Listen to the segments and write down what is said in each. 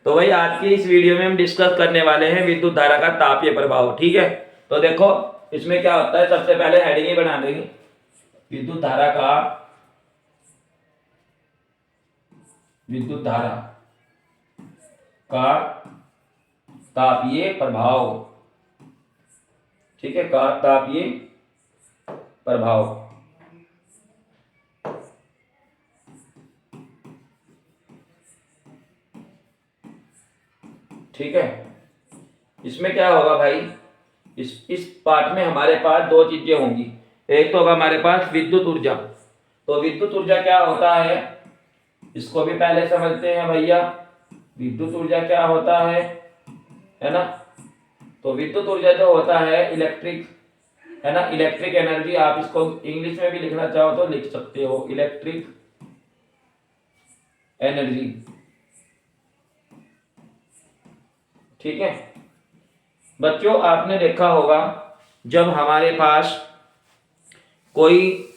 तो भाई आज की इस वीडियो में हम डिस्कस करने वाले हैं विद्युत धारा का तापीय प्रभाव। ठीक है, तो देखो इसमें क्या होता है, सबसे पहले हेडिंग ही बना देंगे, विद्युत धारा का तापीय प्रभाव। ठीक है, का तापीय प्रभाव। ठीक है, इसमें क्या होगा भाई, इस पार्ट में हमारे पास दो चीजें होंगी। एक तो होगा हमारे पास विद्युत ऊर्जा। तो विद्युत ऊर्जा क्या होता है, इसको भी पहले समझते हैं भैया। विद्युत ऊर्जा क्या होता है ना। तो विद्युत ऊर्जा जो होता है इलेक्ट्रिक, है ना, इलेक्ट्रिक एनर्जी। आप इसको इंग्लिश में भी लिखना चाहो तो लिख सकते हो, इलेक्ट्रिक एनर्जी। ठीक है बच्चों, आपने देखा होगा जब हमारे पास कोई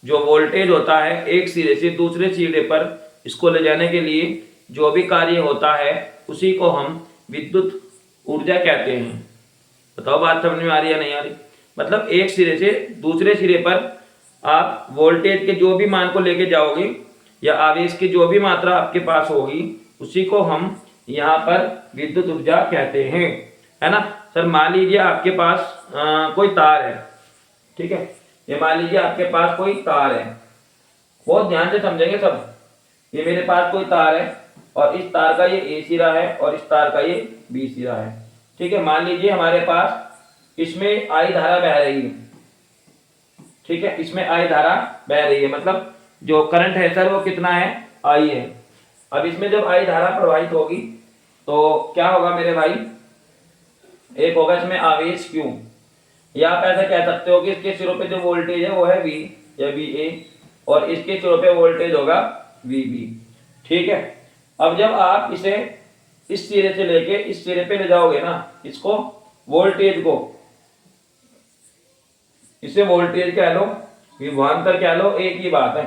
जो वोल्टेज होता है एक सिरे से दूसरे सिरे पर इसको ले जाने के लिए जो भी कार्य होता है उसी को हम विद्युत ऊर्जा कहते हैं। बताओ बात समझ में आ रही है नहीं आ रही। मतलब एक सिरे से दूसरे सिरे पर आप वोल्टेज के जो भी मान को लेके जाओगे या आवेश की जो भी मात्रा आपके पास होगी उसी को हम यहाँ पर विद्युत ऊर्जा कहते हैं, है ना। सर मान लीजिए आपके पास कोई तार है। ठीक है, ये मान लीजिए आपके पास कोई तार है, बहुत ध्यान से समझेंगे सब। ये मेरे पास कोई तार है और इस तार का ये ए सिरा है और इस तार का ये बी सिरा है। ठीक है, मान लीजिए हमारे पास इसमें आई धारा बह रही है। ठीक है, इसमें आई धारा बह रही है, मतलब जो करंट है सर वो कितना है, आई है। अब इसमें जब आई धारा प्रवाहित होगी तो क्या होगा मेरे भाई, एक होगा इसमें आवेश क्यू, या आप ऐसा कह सकते हो कि इसके सिरों पे जो वोल्टेज है वो है वी या वी ए और इसके सिरों पे वोल्टेज होगा वी बी। ठीक है, अब जब आप इसे इस सिरे से लेके इस सिरे पे ले जाओगे ना, इसको वोल्टेज को, इसे वोल्टेज कह लो, विभवांतर कह लो, एक ही बात है।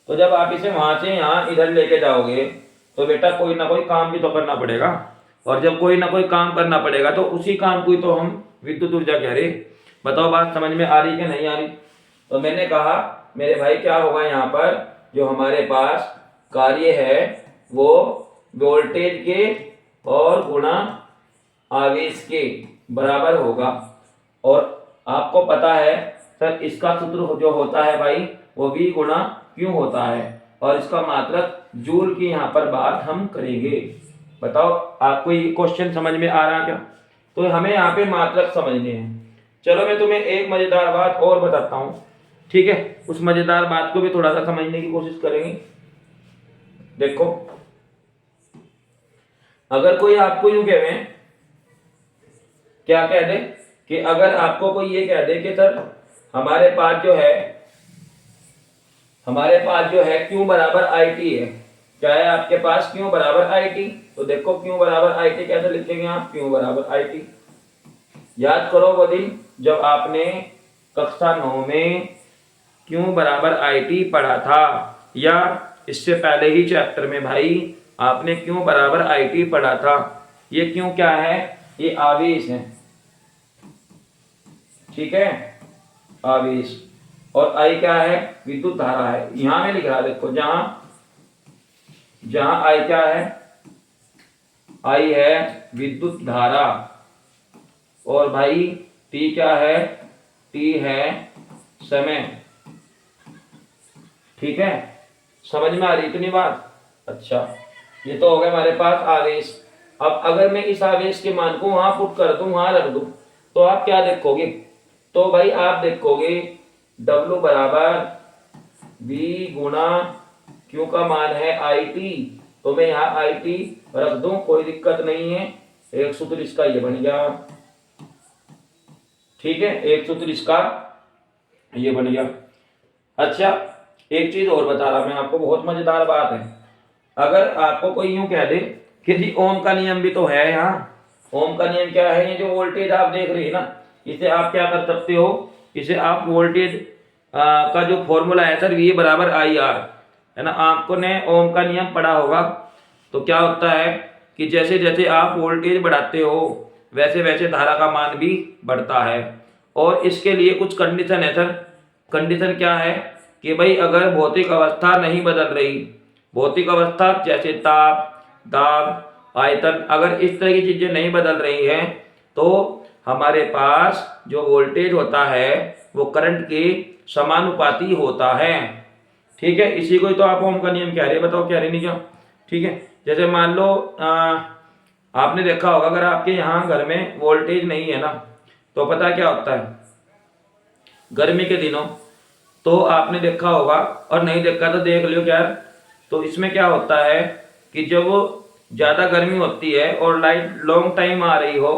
तो जब आप इसे वहां से यहाँ इधर लेके जाओगे तो बेटा कोई ना कोई काम भी तो करना पड़ेगा, और जब कोई ना कोई काम करना पड़ेगा तो उसी काम को तो हम विद्युत ऊर्जा कह रहे। बताओ बात समझ में आ रही कि नहीं आ रही। तो मैंने कहा मेरे भाई क्या होगा, यहाँ पर जो हमारे पास कार्य है वो वोल्टेज के और गुणा आवेश के बराबर होगा। और आपको पता है सर इसका सूत्र जो होता है भाई वो v गुणा क्यू होता है, और इसका मात्रक जूल की यहाँ पर बात हम करेंगे। बताओ आपको ये क्वेश्चन समझ में आ रहा क्या। तो हमें यहाँ पे मात्रक समझने हैं। चलो मैं तुम्हें एक मजेदार बात और बताता हूँ। ठीक है, उस मजेदार बात को भी थोड़ा सा समझने की कोशिश करेंगे। देखो अगर कोई आपको यूं कहे, क्या कह दे कि अगर आपको कोई ये कह दे कि सर हमारे पास जो है क्यू बराबर आई टी है, क्या है आपके पास क्यू बराबर आई टी। तो देखो क्यू बराबर आई टी कैसे लिखेंगे आप, क्यू बराबर आई टी। याद करो वो दिन जब आपने कक्षा 9 में क्यू बराबर आई टी पढ़ा था, या इससे पहले ही चैप्टर में भाई आपने क्यू बराबर आई टी पढ़ा था। ये क्यू क्या है, ये आवेश है। ठीक है, आवेश, और आई क्या है, विद्युत धारा है। यहां में लिख रहा देखो, जहां आई क्या है, आई है विद्युत धारा, और भाई टी क्या है, टी है समय। ठीक है, समझ में आ रही इतनी बात। अच्छा, ये तो हो गया हमारे पास आवेश। अब अगर मैं इस आवेश के मान को वहां पुट कर दूं, वहां रख दूं, तो आप क्या देखोगे, तो भाई आप देखोगे W बराबर V गुणा Q का मान है आई टी। तो मैं यहाँ आई टी रख दूं, कोई दिक्कत नहीं है। एक सूत्र इसका ये बन गया। ठीक है, एक सूत्र इसका ये बन गया। अच्छा, एक चीज और बता रहा मैं आपको, बहुत मजेदार बात है। अगर आपको कोई यूं कह दे कि जी ओम का नियम भी तो है यहाँ। ओम का नियम क्या है, ये जो वोल्टेज आप देख रहे हैं ना, इसे आप क्या कर सकते हो, इसे आप वोल्टेज का जो फॉर्मूला है सर V बराबर आई आर, है ना। आपको ने ओम का नियम पढ़ा होगा। तो क्या होता है, कि जैसे जैसे आप वोल्टेज बढ़ाते हो वैसे वैसे धारा का मान भी बढ़ता है। और इसके लिए कुछ कंडीशन है सर। कंडीशन क्या है कि भाई अगर भौतिक अवस्था नहीं बदल रही, भौतिक अवस्था जैसे ताप, दाब, आयतन, अगर इस तरह की चीजें नहीं बदल रही हैं तो हमारे पास जो वोल्टेज होता है वो करंट के समानुपाती होता है। ठीक है, इसी को ही तो आप ओम का नियम कह रहे हैं, बताओ कह रहे नहीं क्या? ठीक है, जैसे मान लो आपने देखा होगा अगर आपके यहाँ घर में वोल्टेज नहीं है ना तो पता क्या होता है, गर्मी के दिनों तो आपने देखा होगा, और नहीं देखा तो देख लियो यार। तो इसमें क्या होता है कि जब ज़्यादा गर्मी होती है और लाइट लॉन्ग टाइम आ रही हो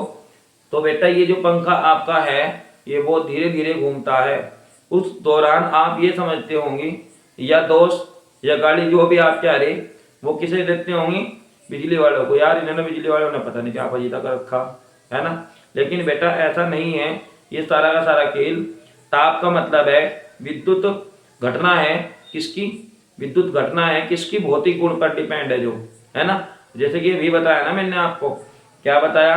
तो बेटा ये जो पंखा आपका है ये बहुत धीरे धीरे घूमता है। उस दौरान आप ये समझते होंगे या दोस्त या गाड़ी जो भी आप कह रहे वो किसे देते होंगे, बिजली वालों को। यार इन्होंने बिजली वालों ने पता नहीं क्या फजीता कर रखा है ना। लेकिन बेटा ऐसा नहीं है, ये सारा का सारा खेल ताप का मतलब है विद्युत घटना है। किसकी? विद्युत घटना है किसकी? भौतिक गुण पर डिपेंड है जो, है ना। जैसे कि अभी बताया ना मैंने आपको, क्या बताया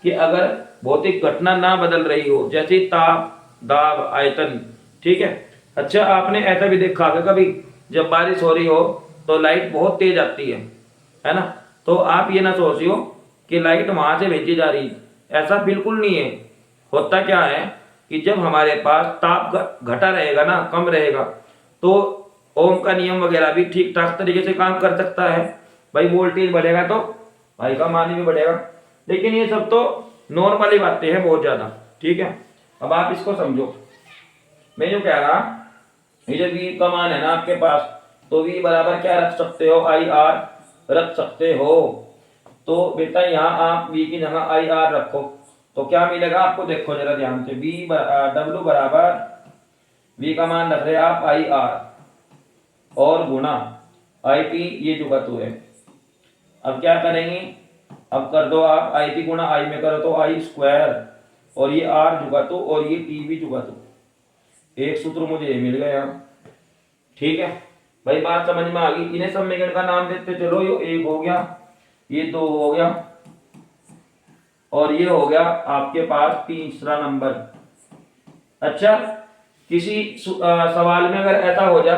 कि अगर भौतिक घटना ना बदल रही हो जैसे ताप, दाब, आयतन, ठीक है। अच्छा आपने ऐसा भी देखा होगा कभी जब बारिश हो रही हो तो लाइट बहुत तेज आती है ना। तो आप ये ना सोचियो कि लाइट वहां से भेजी जा रही, ऐसा बिल्कुल नहीं है। होता क्या है कि जब हमारे पास ताप घटा रहेगा ना, कम रहेगा, तो ओम का नियम वगैरह भी ठीक ठाक तरीके से काम कर सकता है। भाई वोल्टेज बढ़ेगा तो भाई का मान भी बढ़ेगा। लेकिन ये सब तो नॉर्मली बातें हैं बहुत ज्यादा, ठीक है। अब आप इसको समझो, मैं जो कह रहा, ये जो V का मान है ना आपके पास, तो V बराबर क्या रख सकते हो, आई आर रख सकते हो। तो बेटा यहाँ आप V की जगह आई आर रखो तो क्या मिलेगा आपको, देखो जरा ध्यान से। W बराबर V का मान रख रहे आप आई आर और गुणा आई पी, ये जो तू है। अब क्या करेंगे, अब कर दो आप आई पी गुणा आई में करो तो आई स्क्वायर, और ये आर जुगा तो और ये टी भी जुगा तो, एक सूत्र मुझे ये मिल गया। ठीक है भाई, बात समझ में आ गई। इन्हें समीकरण का नाम देते चलो, ये एक हो गया, ये दो हो गया, और ये हो गया आपके पास तीसरा नंबर। अच्छा किसी सवाल में अगर ऐसा हो जा,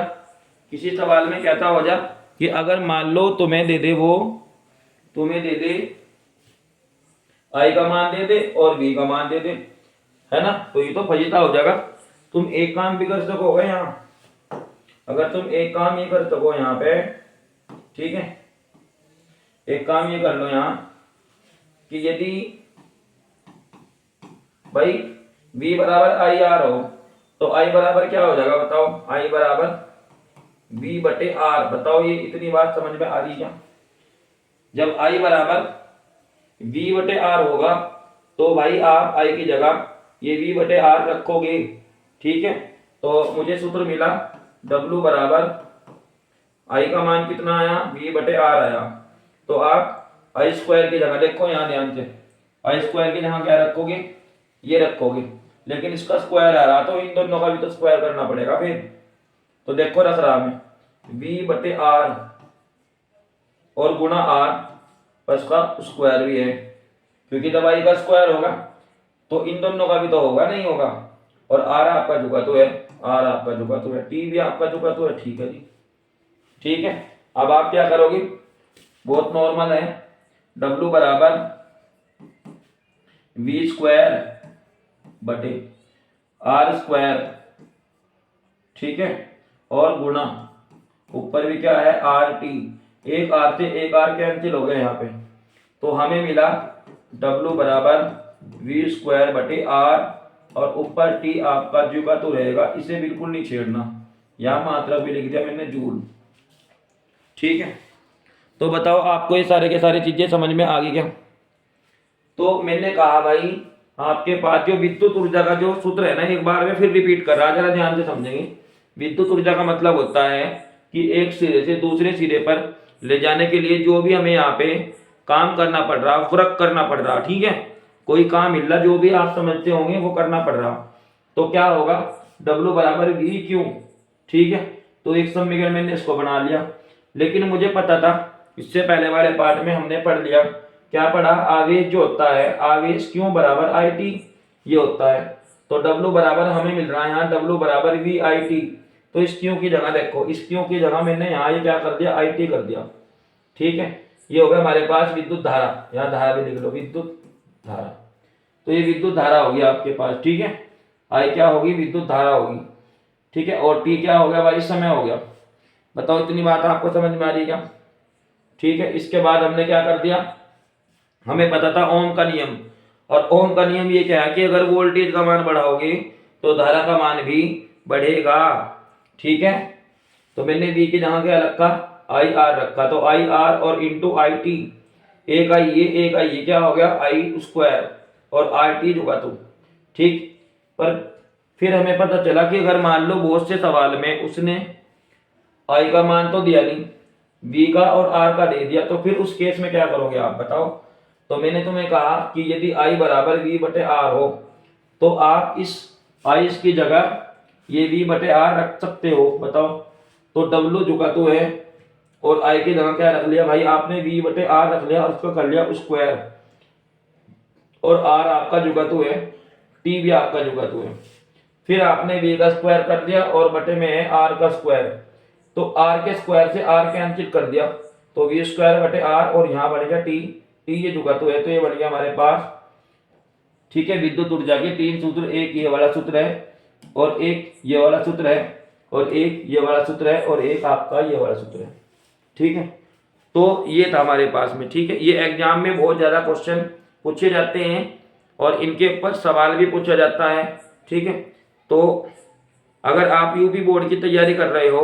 किसी सवाल में कैसा हो जा कि अगर मान लो तुम्हें दे दे, वो तुम्हें दे दे आई का मान दे दे और बी का मान दे दे, है ना, तो ये तो फजीता हो जाएगा। तुम एक काम भी कर सकोगे यहाँ, अगर तुम एक काम ये कर सको यहाँ पे, ठीक है, एक काम ये कर लो यहाँ कि यदि भाई V बराबर आई आर हो तो I बराबर क्या हो जाएगा बताओ, I बराबर V बटे आर। बताओ ये इतनी बात समझ में आ रही क्या? जब I बराबर V बटे आर होगा तो भाई आप I की जगह ये V बटे आर रखोगे, ठीक है। तो मुझे सूत्र मिला W बराबर I का मान कितना आया, V बटे आर आया, तो आप आई स्क्वायर की जगह, देखो यहाँ ध्यान से, आई स्क्वायर की जगह क्या रखोगे, ये रखोगे। लेकिन इसका स्क्वायर आ रहा तो इन दोनों का भी तो स्क्वायर करना पड़ेगा फिर। तो देखो रख रहा मैं V बटे आर और गुणा आर पर इसका स्क्वायर भी है, क्योंकि जब आई का स्क्वायर होगा तो इन दोनों का भी तो होगा, नहीं होगा। और आर आपका झुका तो है, आर आपका झुका तो है, टी भी आपका झुका तो है, ठीक है जी, ठीक है। अब आप क्या करोगे, बहुत नॉर्मल है, W बराबर V स्क्वायर बटे आर स्क्वायर, ठीक है, और गुणा ऊपर भी क्या है आर टी, एक आर से एक आर कैंसिल हो गए यहाँ पे, तो हमें मिला W बराबर V स्क्वायर बटे आर और ऊपर टी आपका जू का तो रहेगा, इसे बिल्कुल नहीं छेड़ना, यहाँ मात्रा भी लिख दिया मैंने जूल, ठीक है। तो बताओ आपको ये सारे के सारे चीजें समझ में आ गई क्या? तो मैंने कहा भाई आपके पास जो विद्युत ऊर्जा का जो सूत्र है ना, एक बार में फिर रिपीट कर रहा, जरा ध्यान से समझेंगे। विद्युत ऊर्जा का मतलब होता है कि एक सिरे से दूसरे सिरे पर ले जाने के लिए जो भी हमें यहाँ पे काम करना पड़ रहा, वर्क करना पड़ रहा, ठीक है, कोई काम मिल रहा, जो भी आप समझते होंगे वो करना पड़ रहा, तो क्या होगा, W बराबर V क्यू, ठीक है। तो एक समीकरण मैंने इसको बना लिया, लेकिन मुझे पता था इससे पहले वाले पार्ट में हमने पढ़ लिया, क्या पढ़ा, आवेश जो होता है, आवेश क्यों बराबर आई टी ये होता है। तो W बराबर हमें मिल रहा है यहाँ W बराबर वी आई टी। तो इस क्यों की जगह देखो, इस क्यों की जगह मैंने यहाँ ये क्या कर दिया, आई टी कर दिया। ठीक है, ये हो गया हमारे पास विद्युत धारा, यहाँ धारा भी लिख लो, विद्युत धारा। तो ये विद्युत धारा होगी आपके पास। ठीक है, आई क्या होगी, विद्युत धारा होगी। ठीक है, और टी क्या हो गया भाई, समय हो गया। बताओ इतनी बात आपको समझ में आ रही है क्या? ठीक है, इसके बाद हमने क्या कर दिया, हमें पता था ओम का नियम, और ओम का नियम ये क्या है कि अगर वोल्टेज का मान बढ़ाओगे तो धारा का मान भी बढ़ेगा। ठीक है, तो मैंने वी की जगह क्या रखा, आई आर रखा, तो आई आर और इंटू आई टी, एक आई ये क्या हो गया, आई स्क्वायर और आर टी जुगा तू। ठीक, पर फिर हमें पता चला कि अगर मान लो बहुत से सवाल में उसने आई का मान तो दिया नहीं, वी का और आर का दे दिया, तो फिर उस केस में क्या करोगे आप बताओ। तो मैंने तुम्हें कहा कि यदि आई बराबर वी बटे आर हो तो आप इस आई की जगह ये वी बटे आर रख सकते हो। बताओ, तो डब्लू जुका तो है और आई की जगह क्या रख लिया भाई आपने, वी बटे आर रख लिया और उसको कर लिया स्क्वायर, और आर आपका जुगा तो है, टी भी आपका जुगा तो है। फिर आपने वी का स्क्वायर कर दिया और बटे में है आर का स्क्वायर, तो आर के स्क्वायर से आर कैंसिल कर दिया, तो वी स्क्वायर बटे आर और यहाँ बनेगा टी, टी ये जुगा तो है, तो ये बन गया हमारे पास। ठीक है, विद्युत ऊर्जा के तीन सूत्र, एक ये वाला सूत्र है और एक ये वाला सूत्र है और एक ये वाला सूत्र है और एक आपका ये वाला सूत्र है। ठीक है, तो ये था हमारे पास में। ठीक है, ये एग्जाम में बहुत ज़्यादा क्वेश्चन पूछे जाते हैं और इनके ऊपर सवाल भी पूछा जाता है। ठीक है, तो अगर आप यूपी बोर्ड की तैयारी कर रहे हो,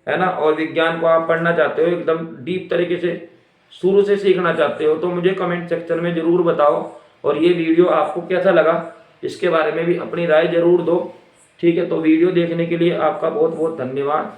है ना, और विज्ञान को आप पढ़ना चाहते हो एकदम डीप तरीके से, शुरू से सीखना चाहते हो, तो मुझे कमेंट सेक्शन में ज़रूर बताओ, और ये वीडियो आपको कैसा लगा इसके बारे में भी अपनी राय ज़रूर दो। ठीक है, तो वीडियो देखने के लिए आपका बहुत बहुत धन्यवाद।